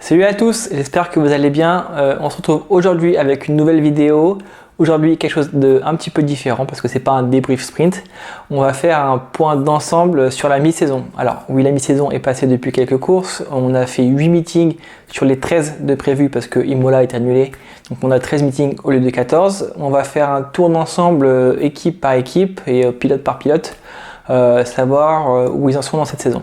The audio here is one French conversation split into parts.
Salut à tous, j'espère que vous allez bien. On se retrouve aujourd'hui avec une nouvelle vidéo. Aujourd'hui quelque chose de un petit peu différent parce que c'est pas un débrief sprint. On va faire un point d'ensemble sur la mi-saison. Alors oui, la mi-saison est passée depuis quelques courses. On a fait 8 meetings sur les 13 de prévus parce que Imola est annulé. Donc on a 13 meetings au lieu de 14. On va faire un tour d'ensemble équipe par équipe et pilote par pilote. Savoir où ils en sont dans cette saison.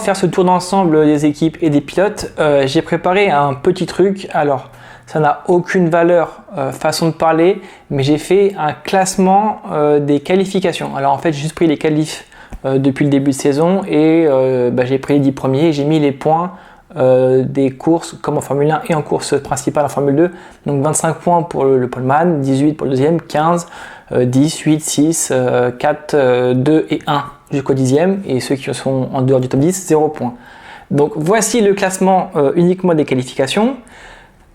Faire ce tour d'ensemble des équipes et des pilotes, j'ai préparé un petit truc. Alors ça n'a aucune valeur façon de parler, mais j'ai fait un classement des qualifications. Alors en fait j'ai juste pris les qualifs depuis le début de saison et j'ai pris les 10 premiers et j'ai mis les points des courses comme en Formule 1 et en course principale en Formule 2. Donc 25 points pour le poleman, 18 pour le deuxième, 15, 10, 8, 6, 4, 2 et 1 jusqu'au 10e, et ceux qui sont en dehors du top 10, 0 points. Donc voici le classement uniquement des qualifications.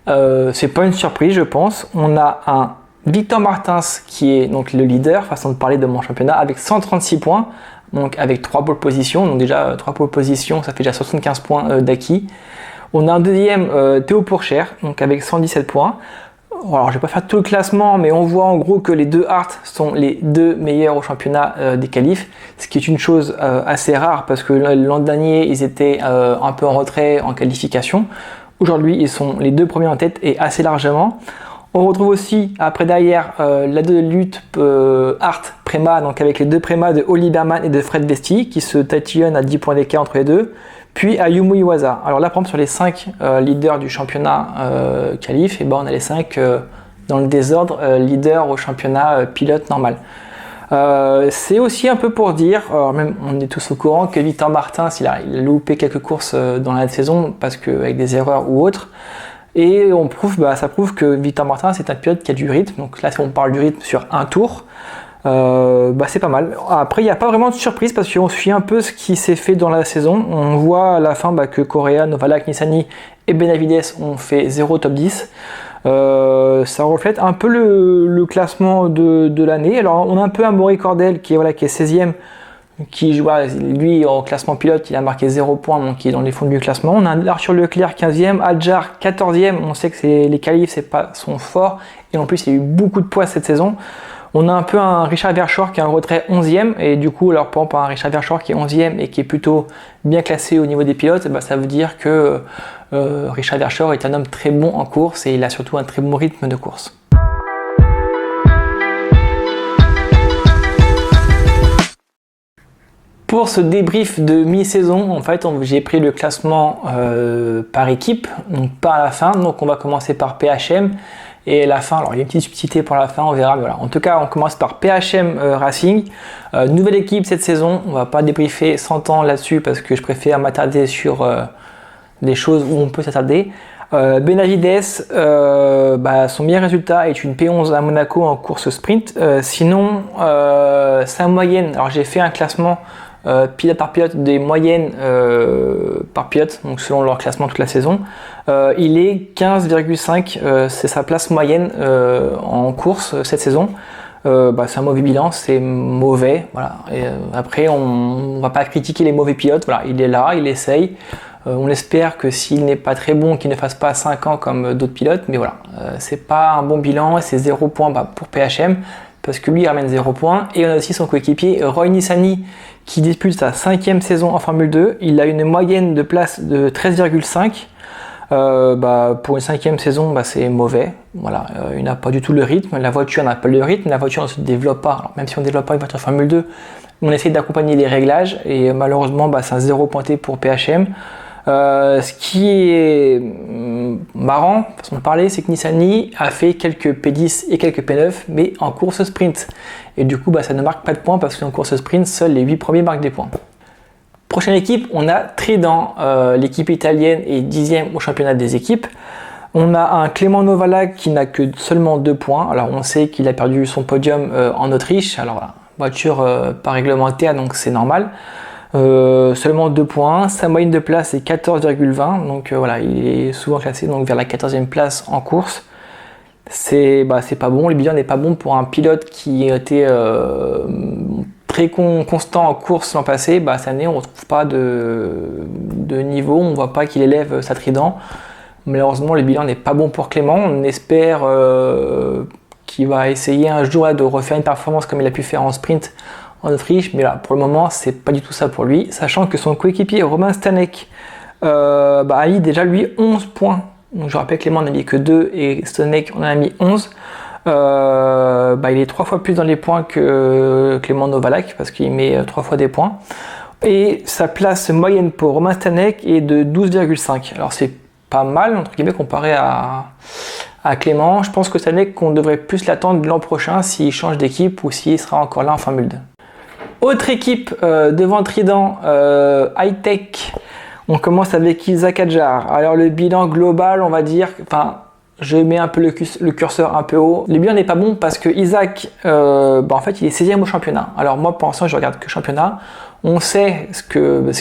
C'est pas une surprise, je pense. On a un Victor Martins qui est donc le leader, façon de parler de mon championnat, avec 136 points, donc avec 3 pole positions. Donc déjà 3 pole positions, ça fait déjà 75 points d'acquis. On a un deuxième Théo Pourchère, donc avec 117 points. Alors je vais pas faire tout le classement, mais on voit en gros que les deux Hart sont les deux meilleurs au championnat des qualifs, ce qui est une chose assez rare parce que l'an dernier ils étaient un peu en retrait en qualification. Aujourd'hui ils sont les deux premiers en tête et assez largement. On retrouve aussi après derrière la deux lutte Hart Prema, donc avec les deux Prema de Oli Berman et de Fred Vesti qui se tatillonnent à 10 points d'écart entre les deux. Puis Ayumu Iwasa. Alors là, par exemple, sur les 5 leaders du championnat qualif, on a les 5 dans le désordre leaders au championnat pilote normal. C'est aussi un peu pour dire, même on est tous au courant que Victor Martins, il a loupé quelques courses dans la saison parce que avec des erreurs ou autres. Et ça prouve que Victor Martins c'est un pilote qui a du rythme. Donc là, si on parle du rythme sur un tour, c'est pas mal. Après il n'y a pas vraiment de surprise parce qu'on suit un peu ce qui s'est fait dans la saison. On voit à la fin que Correa, Novalak, Nissany et Benavides ont fait 0 top 10. Ça reflète un peu le classement de l'année. Alors on a un peu un Maury Cordel qui est 16e, qui lui en classement pilote il a marqué 0 points, donc il est dans les fonds du classement. On a un Arthur Leclerc 15e, Adjar 14e. On sait que les qualifs sont forts et en plus il y a eu beaucoup de poids cette saison. On a un peu un Richard Verschoor qui est en retrait 11e, et du coup, alors par exemple, un Richard Verschoor qui est 11e et qui est plutôt bien classé au niveau des pilotes, ça veut dire que Richard Verschoor est un homme très bon en course et il a surtout un très bon rythme de course. Pour ce débrief de mi-saison, en fait, j'ai pris le classement par équipe, donc pas à la fin. Donc on va commencer par PHM. Et la fin, alors il y a une petite subtilité pour la fin, on verra. Mais voilà. En tout cas, on commence par PHM Racing. Nouvelle équipe cette saison. On va pas débriefer 100 ans là-dessus parce que je préfère m'attarder sur des choses où on peut s'attarder. Benavides, son meilleur résultat est une P11 à Monaco en course sprint. Sinon, sa moyenne, alors j'ai fait un classement pilote par pilote des moyennes par pilote, donc selon leur classement toute la saison. Il est 15,5, c'est sa place moyenne en course cette saison. C'est un mauvais bilan, c'est mauvais. Voilà. Et, après, on va pas critiquer les mauvais pilotes. Voilà, il est là, il essaye. On espère que s'il n'est pas très bon, qu'il ne fasse pas 5 ans comme d'autres pilotes. Mais voilà, c'est pas un bon bilan et c'est 0 points pour PHM. Parce que lui il ramène 0 points. Et on a aussi son coéquipier Roy Nissany qui dispute sa 5e saison en Formule 2. Il a une moyenne de place de 13,5. Pour une 5e saison, c'est mauvais. Voilà, il n'a pas du tout le rythme. La voiture n'a pas le rythme. La voiture ne se développe pas. Alors, même si on ne développe pas une voiture Formule 2, on essaie d'accompagner les réglages. Et malheureusement, c'est un 0 pointé pour PHM. Ce qui est marrant, façon de parler, c'est que Nissany a fait quelques P10 et quelques P9, mais en course sprint. Et du coup, ça ne marque pas de points parce qu'en course sprint, seuls les 8 premiers marquent des points. Prochaine équipe, on a Trident. L'équipe italienne est 10e au championnat des équipes. On a un Clément Novalak qui n'a que seulement 2 points. Alors on sait qu'il a perdu son podium en Autriche. Alors voilà, voiture pas réglementaire, donc c'est normal. Seulement 2 points, sa moyenne de place est 14,20, donc il est souvent classé donc vers la 14e place en course. C'est pas bon, le bilan n'est pas bon pour un pilote qui était très constant en course l'an passé, cette année on ne retrouve pas de niveau, on ne voit pas qu'il élève sa trident. Malheureusement le bilan n'est pas bon pour Clément, on espère qu'il va essayer un jour de refaire une performance comme il a pu faire en sprint en Autriche, mais là pour le moment c'est pas du tout ça pour lui, sachant que son coéquipier Romain Stanek a mis déjà lui 11 points. Donc je rappelle Clément n'a mis que 2 et Stanek en a mis 11. Il est 3 fois plus dans les points que Clément Novalak parce qu'il met 3 fois des points. Et sa place moyenne pour Romain Stanek est de 12,5. Alors c'est pas mal entre guillemets comparé à Clément. Je pense que Stanek on devrait plus l'attendre l'an prochain s'il change d'équipe ou s'il sera encore là en Formule 2. Autre équipe devant Trident, High-Tech. On commence avec Isaac Hadjar. Alors le bilan global, on va dire, je mets un peu le curseur un peu haut. Le bilan n'est pas bon parce que Isaac, en fait, il est 16e au championnat. Alors moi, pour l'instant, je regarde que championnat. On sait ce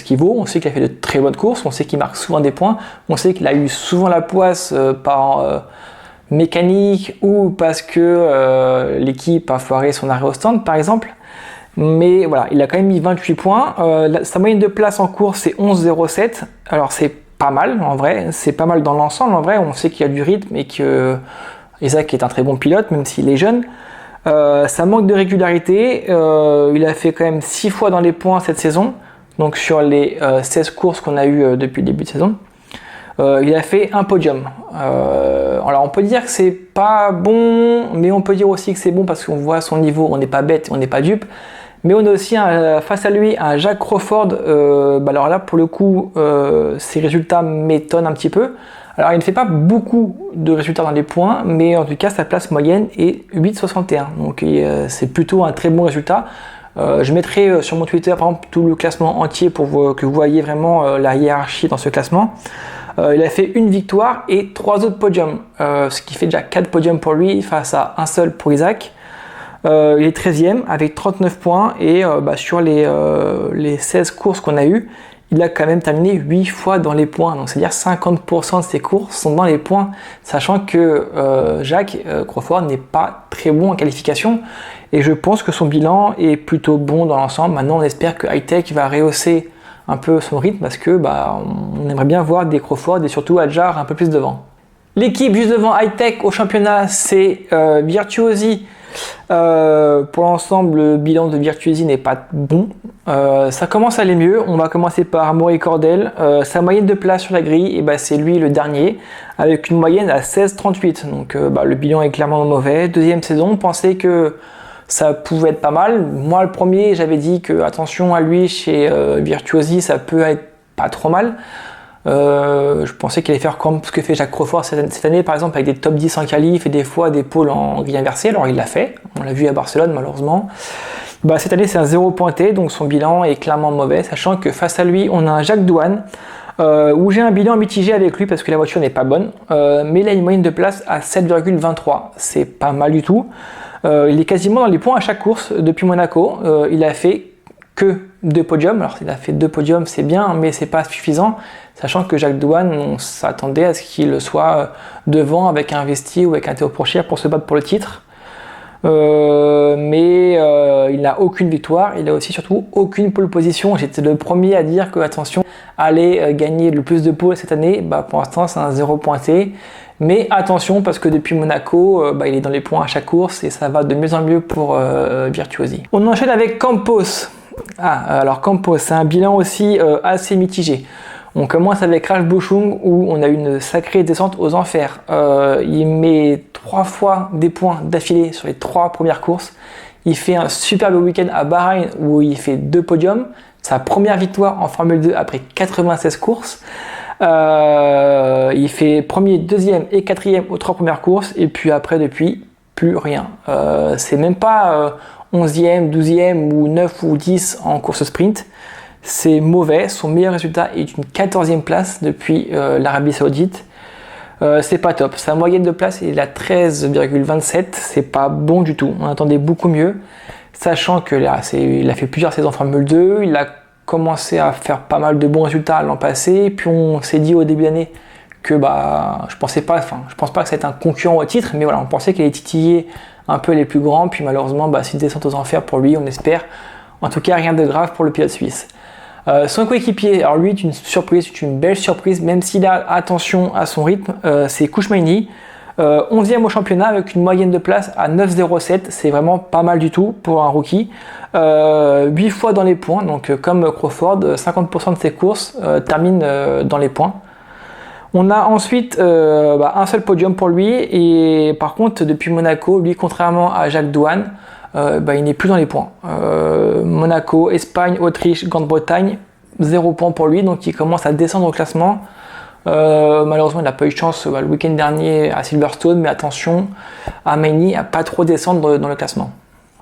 qu'il vaut, on sait qu'il a fait de très bonnes courses, on sait qu'il marque souvent des points, on sait qu'il a eu souvent la poisse par mécanique ou parce que l'équipe a foiré son arrêt au stand, par exemple. Mais voilà, il a quand même mis 28 points. Sa moyenne de place en course, c'est 11,07. Alors c'est pas mal en vrai, c'est pas mal dans l'ensemble en vrai. On sait qu'il y a du rythme et que Isaac est un très bon pilote, même s'il est jeune. Ça manque de régularité. Il a fait quand même 6 fois dans les points cette saison. Donc sur les 16 courses qu'on a eues depuis le début de saison. Il a fait un podium. Alors on peut dire que c'est pas bon, mais on peut dire aussi que c'est bon parce qu'on voit son niveau, on n'est pas bête, on n'est pas dupe. Mais on a aussi face à lui un Jack Crawford. Alors là, pour le coup, ses résultats m'étonnent un petit peu. Alors, il ne fait pas beaucoup de résultats dans les points, mais en tout cas, sa place moyenne est 8,61. Donc, c'est plutôt un très bon résultat. Je mettrai sur mon Twitter, par exemple, tout le classement entier pour que vous voyez vraiment la hiérarchie dans ce classement. Il a fait une victoire et 3 autres podiums, ce qui fait déjà 4 podiums pour lui face à un seul pour Isaac. Il est 13e avec 39 points et sur les 16 courses qu'on a eues, il a quand même terminé 8 fois dans les points. Donc c'est-à-dire 50% de ses courses sont dans les points, sachant que Jack Crawford n'est pas très bon en qualification et je pense que son bilan est plutôt bon dans l'ensemble. Maintenant on espère que High-Tech va rehausser un peu son rythme parce que on aimerait bien voir des Crawford et surtout Hadjar un peu plus devant. L'équipe juste devant High-Tech au championnat, c'est Virtuosi. Pour l'ensemble, le bilan de Virtuosi n'est pas bon. Ça commence à aller mieux. On va commencer par Amaury Cordel. Sa moyenne de place sur la grille, c'est lui le dernier, avec une moyenne à 16,38. Donc le bilan est clairement mauvais. Deuxième saison, on pensait que ça pouvait être pas mal. Moi, le premier, j'avais dit que attention à lui chez Virtuosi, ça peut être pas trop mal. Je pensais qu'il allait faire comme ce que fait Jack Crawford cette année, par exemple, avec des top 10 en qualif et des fois des pôles en grille inversée. Alors il l'a fait, on l'a vu à Barcelone malheureusement. Cette année c'est un 0 pointé, donc son bilan est clairement mauvais, sachant que face à lui on a un Jacques Douane, où j'ai un bilan mitigé avec lui parce que la voiture n'est pas bonne, mais il a une moyenne de place à 7,23, c'est pas mal du tout. Il est quasiment dans les points à chaque course depuis Monaco. Il a fait que 2 podiums. Alors s'il a fait 2 podiums c'est bien, mais c'est pas suffisant, sachant que Jacques Douane, on s'attendait à ce qu'il soit devant avec un Vesti ou avec un Théo Pourchaire pour se battre pour le titre. Mais il n'a aucune victoire, il a aussi surtout aucune pole position. J'étais le premier à dire que attention, allait gagner le plus de pôles cette année. Pour l'instant c'est un 0 pointé, mais attention parce que depuis Monaco il est dans les points à chaque course et ça va de mieux en mieux pour Virtuosi. On enchaîne avec Campos. Alors Campos, c'est un bilan aussi assez mitigé. On commence avec Ralph Boschung où on a une sacrée descente aux enfers. Il met 3 fois des points d'affilée sur les 3 premières courses. Il fait un superbe week-end à Bahreïn où il fait 2 podiums. Sa première victoire en Formule 2 après 96 courses. Il fait premier, deuxième et quatrième aux 3 premières courses. Et puis après, depuis, plus rien. C'est même pas 11e, 12e ou 9 ou 10 en course sprint. C'est mauvais, son meilleur résultat est une 14e place depuis l'Arabie Saoudite. C'est pas top, sa moyenne de place est à 13,27, c'est pas bon du tout, on attendait beaucoup mieux, sachant que là, il a fait plusieurs saisons en Formule 2, il a commencé à faire pas mal de bons résultats l'an passé, puis on s'est dit au début d'année que je pense pas que c'est un concurrent au titre, mais voilà, on pensait qu'il allait titiller un peu les plus grands, puis malheureusement c'est une descente aux enfers pour lui, on espère En tout cas, rien de grave pour le pilote suisse. Son coéquipier, alors lui, c'est une belle surprise, même s'il a attention à son rythme, c'est Kouchmaini. 11e au championnat avec une moyenne de place à 9,07, c'est vraiment pas mal du tout pour un rookie. 8 fois dans les points, donc comme Crawford, 50% de ses courses terminent dans les points. On a ensuite un seul podium pour lui, et par contre depuis Monaco, lui contrairement à Jacques Douane, il n'est plus dans les points. Monaco, Espagne, Autriche, Grande-Bretagne, 0 points pour lui, donc il commence à descendre au classement. Malheureusement il n'a pas eu de chance le week-end dernier à Silverstone, mais attention à Maini à pas trop descendre dans le classement.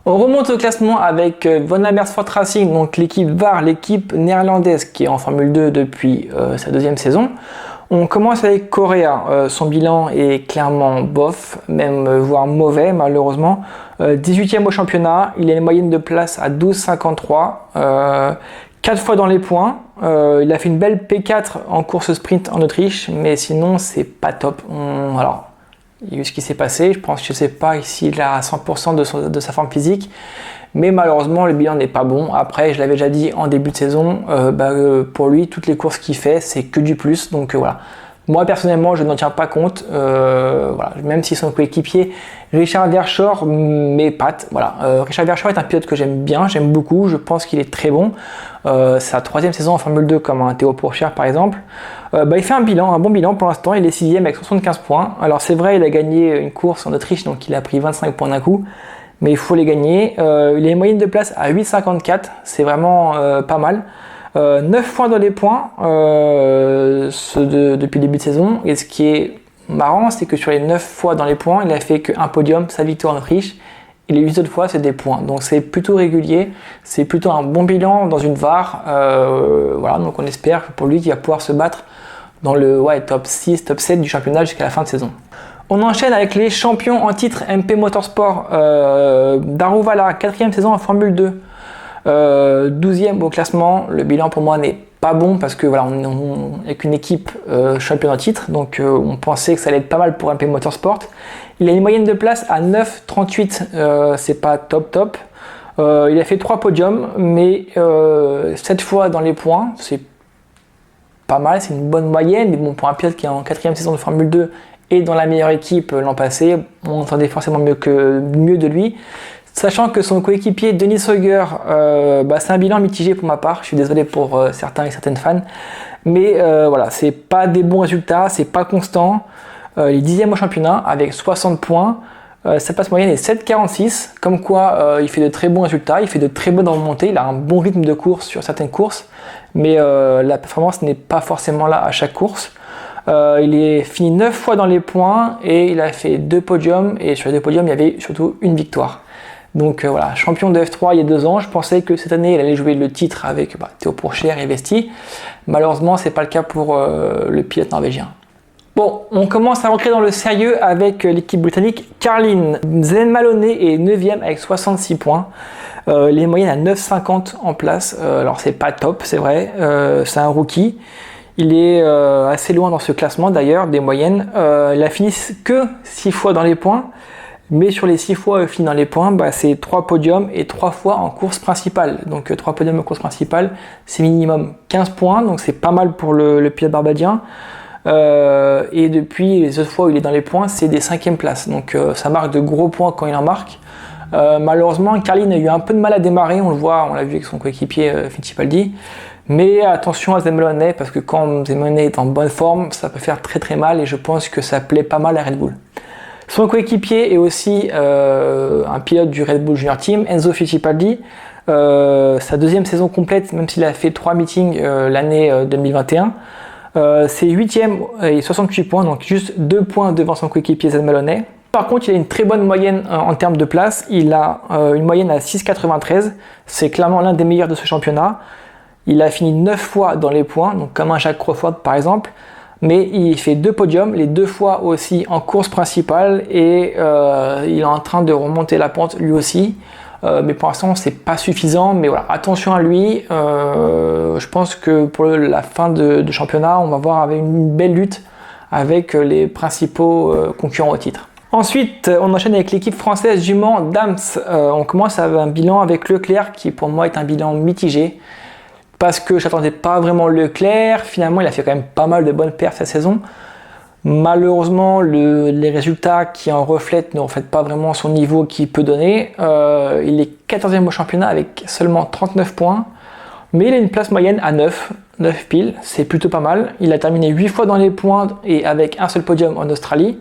On remonte au classement avec Van Amersfoort Racing, donc l'équipe VAR, l'équipe néerlandaise qui est en Formule 2 depuis sa deuxième saison. On commence avec Correa, son bilan est clairement bof, même voire mauvais malheureusement. 18e au championnat, il a une moyenne de place à 12,53, 4 fois dans les points. Il a fait une belle P4 en course sprint en Autriche, mais sinon c'est pas top. Alors, il y a eu ce qui s'est passé, je sais pas s'il a à 100% de sa forme physique, mais malheureusement le bilan n'est pas bon. Après, je l'avais déjà dit en début de saison, pour lui, toutes les courses qu'il fait, c'est que du plus, donc voilà. Moi personnellement, je n'en tiens pas compte, même si son coéquipier Richard Verschoor m'épate. Richard Verschoor est un pilote que j'aime bien, j'aime beaucoup, je pense qu'il est très bon. Sa 3e saison en Formule 2 comme un Théo Pourchaire par exemple. Il fait un bon bilan pour l'instant, il est 6e avec 75 points. Alors c'est vrai, il a gagné une course en Autriche, donc il a pris 25 points d'un coup, mais il faut les gagner. Il a une moyenne de place à 8,54, c'est vraiment pas mal. 9 fois dans les points depuis le début de saison, et ce qui est marrant, c'est que sur les 9 fois dans les points, il a fait qu'un podium, sa victoire en Autriche, et les 8 autres fois c'est des points, donc c'est plutôt régulier, c'est plutôt un bon bilan dans une VAR. Donc on espère pour lui qu'il va pouvoir se battre dans le top 6, top 7 du championnat jusqu'à la fin de saison. On enchaîne avec les champions en titre MP Motorsport. Daruvala, 4e saison en Formule 2. 12e au classement, le bilan pour moi n'est pas bon parce que on avec une équipe championne en titre, donc on pensait que ça allait être pas mal pour MP Motorsport. Il a une moyenne de place à 9,38, c'est pas top. Il a fait 3 podiums, mais 7 fois dans les points, c'est pas mal, c'est une bonne moyenne, mais bon, pour un pilote qui est en 4e saison de Formule 2 et dans la meilleure équipe l'an passé, on entendait forcément mieux de lui. Sachant que son coéquipier Denis Heuger, c'est un bilan mitigé pour ma part, je suis désolé pour certains et certaines fans, mais c'est pas des bons résultats, c'est pas constant. Il est 10e au championnat avec 60 points, sa passe moyenne est 7,46, comme quoi il fait de très bons résultats, il fait de très bonnes remontées, il a un bon rythme de course sur certaines courses, mais la performance n'est pas forcément là à chaque course. Il est fini 9 fois dans les points et il a fait 2 podiums, et sur les 2 podiums il y avait surtout une victoire. Donc champion de F3 il y a 2 ans, je pensais que cette année il allait jouer le titre avec Théo Pourchaire et Vesti. Malheureusement c'est pas le cas pour le pilote norvégien. Bon, on commence à rentrer dans le sérieux avec l'équipe britannique Carlin. Zen Maloney est 9e avec 66 points. Les moyennes à 9,50 en place. Alors c'est pas top, c'est vrai, c'est un rookie. Il est assez loin dans ce classement d'ailleurs des moyennes. Il a fini que 6 fois dans les points. Mais sur les 6 fois fini dans les points, c'est 3 podiums et 3 fois en course principale. Donc 3 podiums en course principale, c'est minimum 15 points, donc c'est pas mal pour le pilote barbadien. Et depuis les autres fois où il est dans les points, c'est des 5e places. Donc ça marque de gros points quand il en marque. Malheureusement, Carlin a eu un peu de mal à démarrer, on l'a vu avec son coéquipier Fittipaldi. Mais attention à Zen Maloney, parce que quand Zen Maloney est en bonne forme, ça peut faire très très mal, et je pense que ça plaît pas mal à Red Bull. Son coéquipier est aussi un pilote du Red Bull Junior Team, Enzo Fittipaldi. Sa 2e saison complète, même s'il a fait 3 meetings l'année 2021. C'est 8e et 68 points, donc juste 2 points devant son coéquipier Zen Maloney. Par contre, il a une très bonne moyenne en termes de place. Il a une moyenne à 6,93. C'est clairement l'un des meilleurs de ce championnat. Il a fini 9 fois dans les points, donc comme un Jacques Crawford par exemple. Mais il fait 2 podiums, les 2 fois aussi en course principale, et il est en train de remonter la pente lui aussi. Mais pour l'instant c'est pas suffisant, mais voilà, attention à lui. Je pense que pour la fin de championnat, on va voir avec une belle lutte avec les principaux concurrents au titre. Ensuite, on enchaîne avec l'équipe française du Mans Dams. On commence avec un bilan avec Leclerc qui pour moi est un bilan mitigé parce que j'attendais pas vraiment Leclerc. Finalement, il a fait quand même pas mal de bonnes perfs cette saison. Malheureusement, les résultats qui en reflètent ne reflètent pas vraiment son niveau qu'il peut donner. Il est 14e au championnat avec seulement 39 points, mais il a une place moyenne à 9 piles, c'est plutôt pas mal. Il a terminé 8 fois dans les points et avec un seul podium en Australie.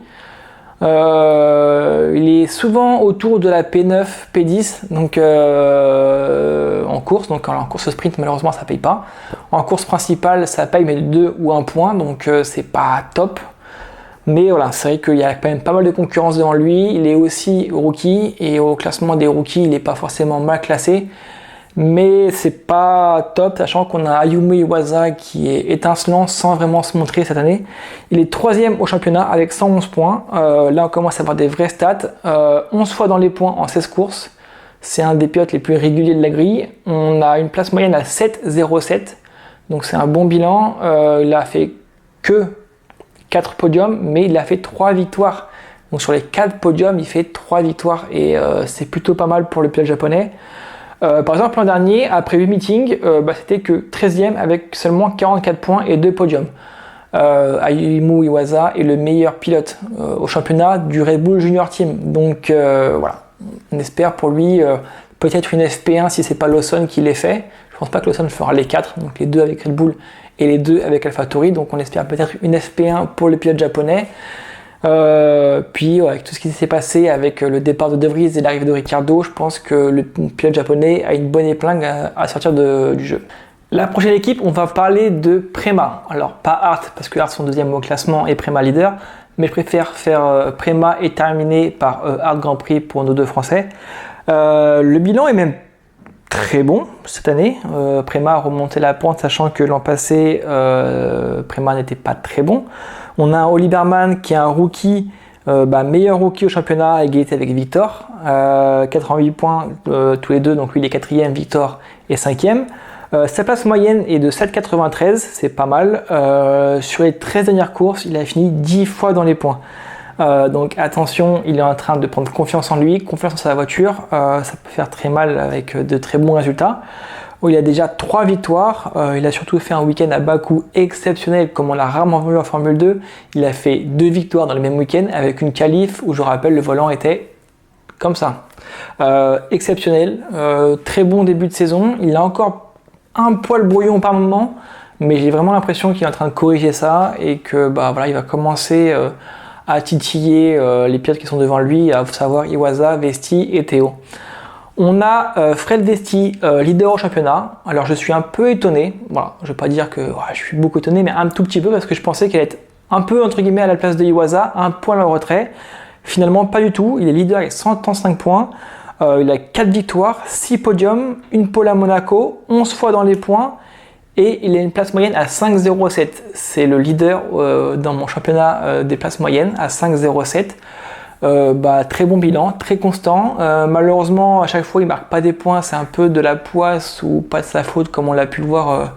Il est souvent autour de la P9, P10, donc en course. Donc en course sprint, malheureusement, ça paye pas. En course principale, ça paye mais 2 ou 1 point, donc c'est pas top. Mais voilà, c'est vrai qu'il y a quand même pas mal de concurrence devant lui. Il est aussi rookie et au classement des rookies, il n'est pas forcément mal classé. Mais c'est pas top, sachant qu'on a Ayumu Iwasa qui est étincelant sans vraiment se montrer cette année. Il est 3e au championnat avec 111 points. Là, on commence à avoir des vrais stats. 11 fois dans les points en 16 courses. C'est un des pilotes les plus réguliers de la grille. On a une place moyenne à 7,07. Donc c'est un bon bilan. Il a fait que 4 podiums, mais il a fait 3 victoires. Donc sur les 4 podiums, il fait 3 victoires et c'est plutôt pas mal pour le pilote japonais. Par exemple, l'an dernier, après 8 meetings, c'était que 13e avec seulement 44 points et 2 podiums. Ayumu Iwasa est le meilleur pilote au championnat du Red Bull Junior Team. Donc voilà, on espère pour lui peut-être une FP1 si c'est pas Lawson qui les fait. Je pense pas que Lawson fera les 4, donc les 2 avec Red Bull et les 2 avec AlphaTauri. Donc on espère peut-être une FP1 pour le pilote japonais. Puis avec tout ce qui s'est passé avec le départ de De Vries et l'arrivée de Ricciardo, je pense que le pilote japonais a une bonne épingle à sortir du jeu. La prochaine équipe, on va parler de Prema. Alors pas Hart parce que Hart sont 2e au classement et Prema leader, mais je préfère faire Prema et terminer par Hart Grand Prix pour nos 2 Français. Le bilan est même très bon cette année. Prema a remonté la pente, sachant que l'an passé, Prema n'était pas très bon. On a un Oliverman qui est un rookie, meilleur rookie au championnat, à égalité avec Victor. 88 points tous les deux, donc lui il est 4e, Victor est 5e. Sa place moyenne est de 7,93, c'est pas mal. Sur les 13 dernières courses, il a fini 10 fois dans les points. Donc attention, il est en train de prendre confiance en lui, confiance en sa voiture. Ça peut faire très mal avec de très bons résultats. Il a déjà 3 victoires. Il a surtout fait un week-end à Bakou exceptionnel, comme on l'a rarement vu en Formule 2. Il a fait 2 victoires dans le même week-end avec une qualif où, je rappelle, le volant était comme ça. Exceptionnel, très bon début de saison. Il a encore un poil brouillon par moment, mais j'ai vraiment l'impression qu'il est en train de corriger ça et que il va commencer à titiller les pilotes qui sont devant lui, à savoir Iwasa, Vesti et Théo. On a Fred Vesti, leader au championnat. Alors je suis un peu étonné, voilà, je ne vais pas dire que je suis beaucoup étonné, mais un tout petit peu parce que je pensais qu'elle allait être un peu entre guillemets à la place de Iwasa, un point en retrait. Finalement pas du tout, il est leader avec 135 points, il a 4 victoires, 6 podiums, une pole à Monaco, 11 fois dans les points et il a une place moyenne à 5,07. C'est le leader dans mon championnat des places moyennes à 5,07. Très bon bilan, très constant. Malheureusement, à chaque fois, il marque pas des points. C'est un peu de la poisse ou pas de sa faute, comme on l'a pu le voir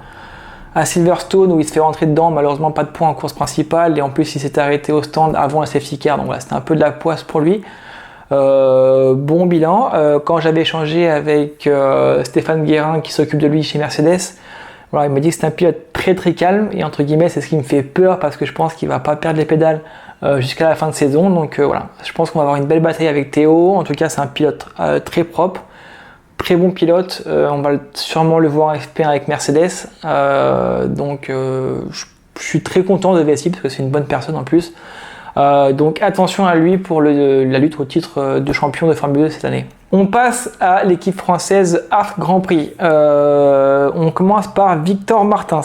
à Silverstone où il se fait rentrer dedans. Malheureusement, pas de points en course principale et en plus, il s'est arrêté au stand avant la safety car. Donc voilà, c'était un peu de la poisse pour lui. Bon bilan. Quand j'avais échangé avec Stéphane Guérin qui s'occupe de lui chez Mercedes, voilà, il m'a dit que c'est un pilote très très calme et entre guillemets, c'est ce qui me fait peur parce que je pense qu'il va pas perdre les pédales jusqu'à la fin de saison. Donc voilà, je pense qu'on va avoir une belle bataille avec Théo. En tout cas, c'est un pilote très propre, très bon pilote. On va sûrement le voir en FP1 avec Mercedes. Je suis très content de Vesti parce que c'est une bonne personne en plus. Donc attention à lui pour la lutte au titre de champion de Formule 2 cette année. On passe à l'équipe française Hart Grand Prix. On commence par Victor Martins.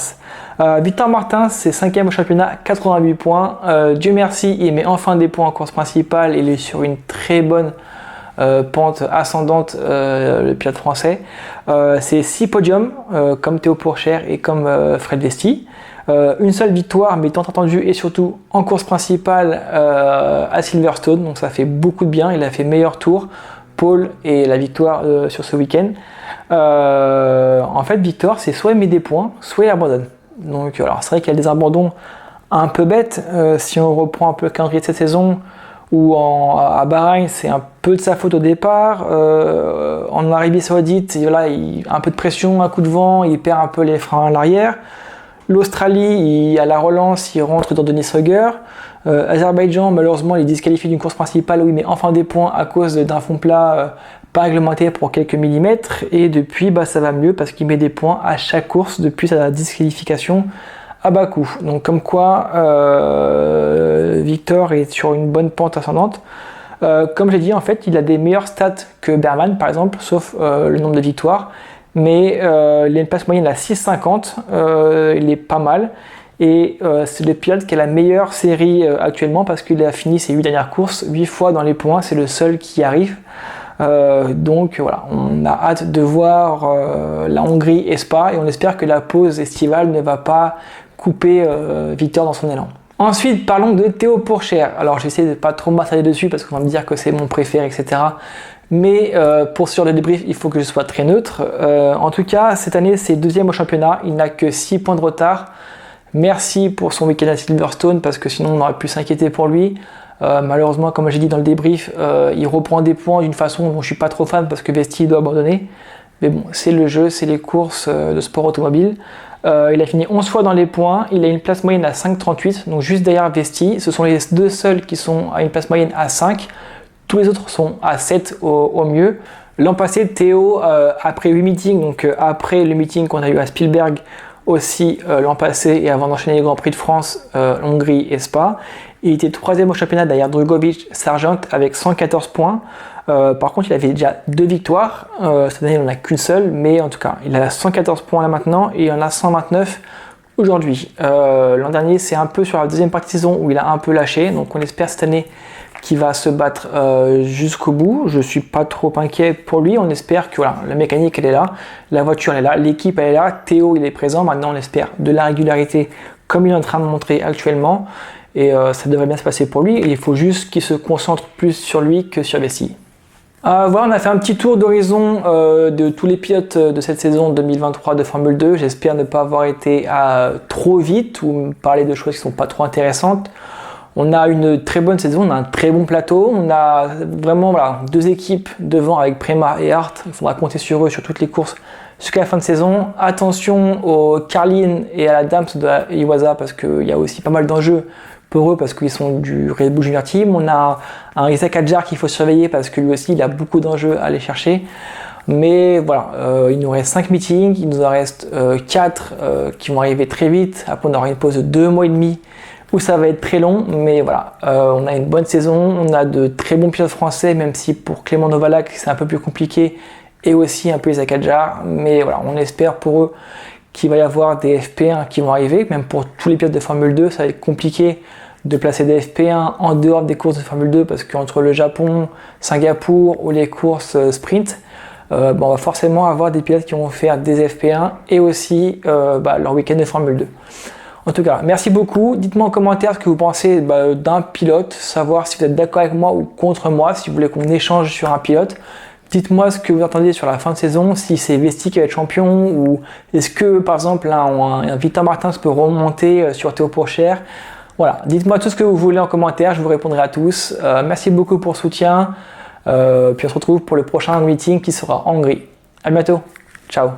Victor Martins, c'est 5e au championnat, 88 points. Dieu merci, il met enfin des points en course principale. Il est sur une très bonne pente ascendante, le pilote français. C'est 6 podiums, comme Théo Pourchaire et comme Fred Vesti. Une seule victoire, mais tant entendu, et surtout en course principale à Silverstone. Donc ça fait beaucoup de bien. Il a fait meilleur tour, pole et la victoire sur ce week-end. En fait, Victor, c'est soit il met des points, soit il abandonne. Donc, alors c'est vrai qu'il y a des abandons un peu bêtes. Si on reprend un peu le calendrier de cette saison, à Bahreïn, c'est un peu de sa faute au départ. En Arabie Saoudite, voilà, il a un peu de pression, un coup de vent, il perd un peu les freins à l'arrière. L'Australie, à la relance, il rentre dans Denis Ruger. Azerbaïdjan, malheureusement, il est disqualifié d'une course principale où il met enfin des points à cause d'un fond plat pas réglementé pour quelques millimètres. Et depuis, ça va mieux parce qu'il met des points à chaque course depuis sa disqualification à Bakou. Donc comme quoi, Victor est sur une bonne pente ascendante. Comme j'ai dit, en fait, il a des meilleures stats que Berman, par exemple, sauf le nombre de victoires. Mais il a une place moyenne à 6,50, il est pas mal. Et c'est le pilote qui a la meilleure série actuellement parce qu'il a fini ses 8 dernières courses 8 fois dans les points, c'est le seul qui y arrive. Donc voilà, on a hâte de voir la Hongrie et Spa et on espère que la pause estivale ne va pas couper Victor dans son élan. Ensuite, parlons de Théo Pourchaire. Alors j'essaie de pas trop m'attarder dessus parce qu'on va me dire que c'est mon préféré, etc. Mais pour sur le débrief, il faut que je sois très neutre. En tout cas, cette année, c'est deuxième au championnat. Il n'a que 6 points de retard. Merci pour son week-end à Silverstone parce que sinon on aurait pu s'inquiéter pour lui. Malheureusement, comme j'ai dit dans le débrief, il reprend des points d'une façon dont je suis pas trop fan parce que Vesti doit abandonner. Mais bon, c'est le jeu, c'est les courses de sport automobile. Il a fini 11 fois dans les points. Il a une place moyenne à 5,38, donc juste derrière Vesti. Ce sont les deux seuls qui sont à une place moyenne à 5. Tous les autres sont à 7 au mieux. L'an passé, Théo, après 8 meetings, donc après le meeting qu'on a eu à Spielberg aussi l'an passé et avant d'enchaîner les Grands Prix de France, Hongrie et Spa, il était 3e au championnat derrière Drugovich, Sargent avec 114 points. Par contre, il avait déjà 2 victoires. Cette année, il n'en a qu'une seule, mais en tout cas, il a 114 points là maintenant et il en a 129 aujourd'hui. L'an dernier, c'est un peu sur la deuxième partie de saison où il a un peu lâché, donc on espère cette année qu'il va se battre jusqu'au bout. Je suis pas trop inquiet pour lui. On espère que voilà, la mécanique elle est là, la voiture elle est là, l'équipe elle est là, Théo il est présent. Maintenant on espère de la régularité comme il est en train de montrer actuellement. Et ça devrait bien se passer pour lui. Et il faut juste qu'il se concentre plus sur lui que sur Vesti. Voilà, on a fait un petit tour d'horizon de tous les pilotes de cette saison 2023 de Formule 2. J'espère ne pas avoir été trop vite ou parler de choses qui ne sont pas trop intéressantes. On a une très bonne saison, on a un très bon plateau, on a vraiment deux équipes devant avec Prema et Hart. Il faudra compter sur eux sur toutes les courses jusqu'à la fin de saison. Attention aux Carlin et à la Dams de Iwasa parce qu'il y a aussi pas mal d'enjeux pour eux parce qu'ils sont du Red Bull Junior Team. On a un Isaac Adjar qu'il faut surveiller parce que lui aussi il a beaucoup d'enjeux à aller chercher. Mais voilà, il nous reste 5 meetings, il nous en reste 4 qui vont arriver très vite. Après on aura une pause de 2 mois et demi où ça va être très long, mais voilà, on a une bonne saison, on a de très bons pilotes français, même si pour Clément Novalak c'est un peu plus compliqué, et aussi un peu Isaac Adjar, mais voilà, on espère pour eux qu'il va y avoir des FP1 qui vont arriver, même pour tous les pilotes de Formule 2, ça va être compliqué de placer des FP1 en dehors des courses de Formule 2, parce qu'entre le Japon, Singapour ou les courses sprint, on va forcément avoir des pilotes qui vont faire des FP1 et aussi leur week-end de Formule 2. En tout cas, merci beaucoup. Dites-moi en commentaire ce que vous pensez d'un pilote, savoir si vous êtes d'accord avec moi ou contre moi, si vous voulez qu'on échange sur un pilote. Dites-moi ce que vous attendez sur la fin de saison, si c'est Vesti qui va être champion ou est-ce que par exemple un Victor Martins peut remonter sur Théo Pourchaire. Voilà, dites-moi tout ce que vous voulez en commentaire, je vous répondrai à tous. Merci beaucoup pour le soutien. Puis on se retrouve pour le prochain meeting qui sera en Hongrie. À bientôt. Ciao.